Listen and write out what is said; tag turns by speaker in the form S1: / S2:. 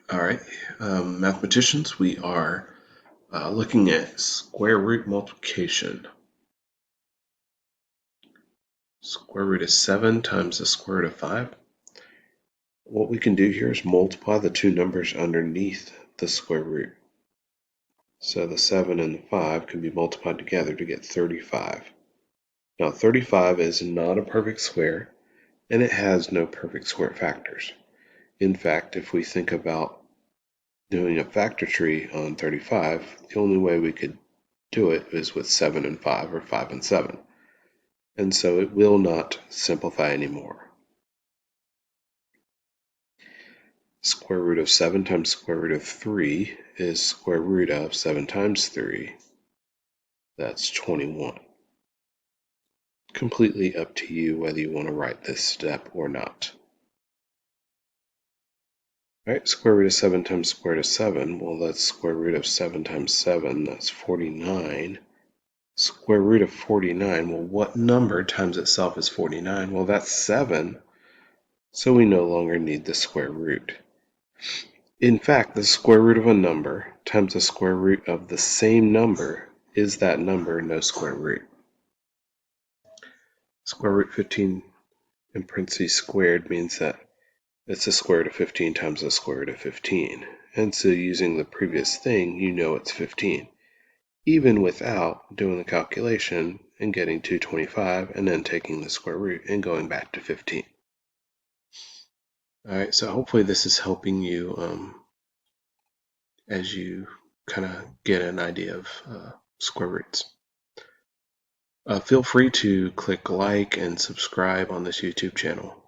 S1: All right, mathematicians, we are looking at square root multiplication. Square root of 7 times the square root of 5. What we can do here is multiply the two numbers underneath the square root. So the 7 and the 5 can be multiplied together to get 35. Now 35 is not a perfect square, and it has no perfect square factors. In fact, if we think about doing a factor tree on 35, the only way we could do it is with 7 and 5 or 5 and 7. And so it will not simplify anymore. Square root of 7 times square root of 3 is square root of 7 times 3. That's 21. Completely up to you whether you want to write this step or not. All right, square root of 7 times square root of 7, well, that's square root of 7 times 7, that's 49. Square root of 49, well, what number times itself is 49? Well, that's 7, so we no longer need the square root. In fact, the square root of a number times the square root of the same number is that number no square root. Square root 15 in parentheses squared means that it's the square root of 15 times the square root of 15. And so using the previous thing, you know it's 15. Even without doing the calculation and getting 225 and then taking the square root and going back to 15. All right, so hopefully this is helping you as you kind of get an idea of square roots. Feel free to click like and subscribe on this YouTube channel.